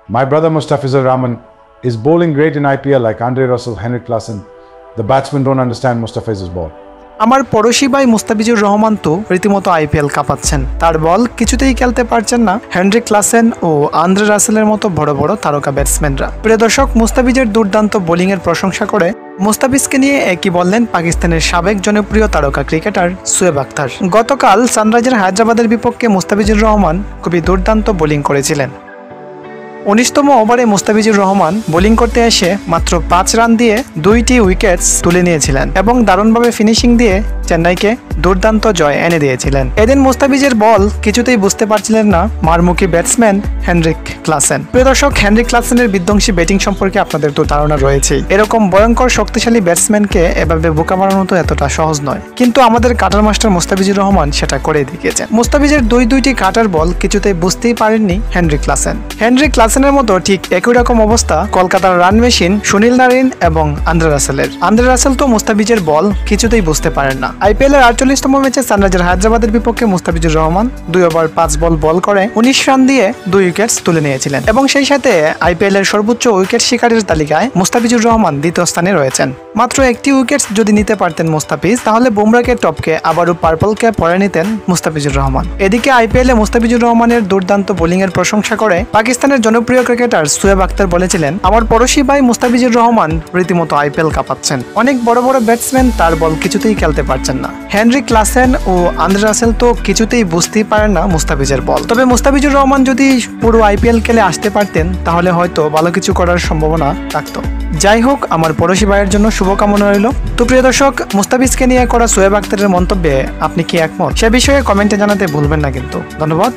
My brother Mustafizur Rahman is bowling great in IPL like Andre Russell, Henrik Lassen. The batsmen don't understand Mustafizur's ball. আমার পড়োশি ভাই মুস্তাফিজুর রহমান তো রীতিমতো IPL কাঁপাচ্ছেন। তার বল কিছুতেই খেলতে পারছেন না হেনরিক ক্লাসেন ও আন্দ্রে রাসেলের মতো বড় বড় তারকা ব্যাটসম্যানরা। প্রিয় দর্শক, মুস্তাফিজের দুর্দান্ত বোলিংয়ের প্রশংসা করে মুস্তাফিজকে নিয়ে একই বললেন পাকিস্তানের সাবেক জনপ্রিয় তারকা ক্রিকেটার শোয়েব আখতার। গতকাল সানরাইজার হায়দ্রাবাদের বিপক্ষে মুস্তাফিজুর রহমান খুবই দুর্দান্ত বোলিং করেছিলেন। 19তম ওভারে মুস্তাফিজুর রহমান বোলিং করতে এসে মাত্র 5 রান দিয়ে 2টি উইকেটস তুলে নিয়েছিলেন এবং দারুণভাবে ফিনিশিং দিয়ে চেন্নাইকে দুর্দান্ত জয় এনে দিয়েছিলেন। এদিন মুস্তাফিজের বল কিছুতেই বুঝতে পারছিলেন না মারমুখী ব্যাটসম্যান হেনরিক ক্লাসেন। প্রিয় দর্শক, হেনরিক ক্লাসেনের বিধ্বংসী ব্যাটিং সম্পর্কে আপনাদের তো ধারণা রয়েছেই। এরকম ভয়ঙ্কর শক্তিশালী ব্যাটসম্যানকে এভাবে বোকা মারানো তো এতটা সহজ নয়, কিন্তু আমাদের কাটার মাস্টার মুস্তাফিজুর রহমান সেটা করে দেখিয়েছেন। মুস্তাফিজের দুইটি কাটার বল কিছুতেই বুঝতেই পারেননি হেনরিক ক্লাসেন। হেনরিক ক্লাসেনের মতো ঠিক একই রকম অবস্থা কলকাতার রান মেশিন সুনীল নারিন এবং আন্দ্রে রাসেলের। আন্দ্রে রাসেল তো মুস্তাফিজের বল কিছুতেই বুঝতে পারেন না। আইপিএল এর 48তম ম্যাচে সানরাইজার হায়দ্রাবাদের বিপক্ষে মুস্তাফিজুর রহমান 2 ওভার 5 বল করে 19 রান দিয়ে 2 উইকেটস তুলে নিয়েছিলেন এবং সেই সাথে আইপিএল এর সর্বোচ্চ উইকেট শিকারীর তালিকায় মুস্তাফিজুর রহমান দ্বিতীয় স্থানে রয়েছেন। মাত্র একটি উইকেটস যদি নিতে পারতেন মুস্তাফিজ, তাহলে বুমরাকে টপকে আবারও পার্পল ক্যাপ পরে নিতেন মুস্তাফিজুর রহমান। এদিকে আইপিএল এ মুস্তাফিজুর রহমানের দুর্দান্ত বোলিং এর প্রশংসা করে পাকিস্তানের জনপ্রিয় ক্রিকেটার শোয়েব আখতার বলেছিলেন, আমার পড়োশি ভাই মুস্তাফিজুর রহমান রীতিমতো আইপিএল কাঁপাচ্ছেন। অনেক বড় বড় ব্যাটসম্যান তার বল কিছুতেই খেলতে পারছেন না। হেনরিক ক্লাসেন ও আন্দ্রে রাসেল তো কিছুতেই বুঝতেই পারেন না মুস্তাফিজের বল। তবে মুস্তাফিজুর রহমান যদি পুরো আইপিএল খেলে আসতে পারতেন, তাহলে হয়তো ভালো কিছু করার সম্ভাবনা থাকতো। যাই হোক, আমার পড়োশি ভাইয়ের জন্য শুভকামনা রইল। তো প্রিয় দর্শক, মুস্তাফিজকে নিয়ে করা শোয়েব আখতারের মন্তব্যে আপনি কি একমত, সে বিষয়ে কমেন্টে জানাতে ভুলবেন না কিন্তু। ধন্যবাদ।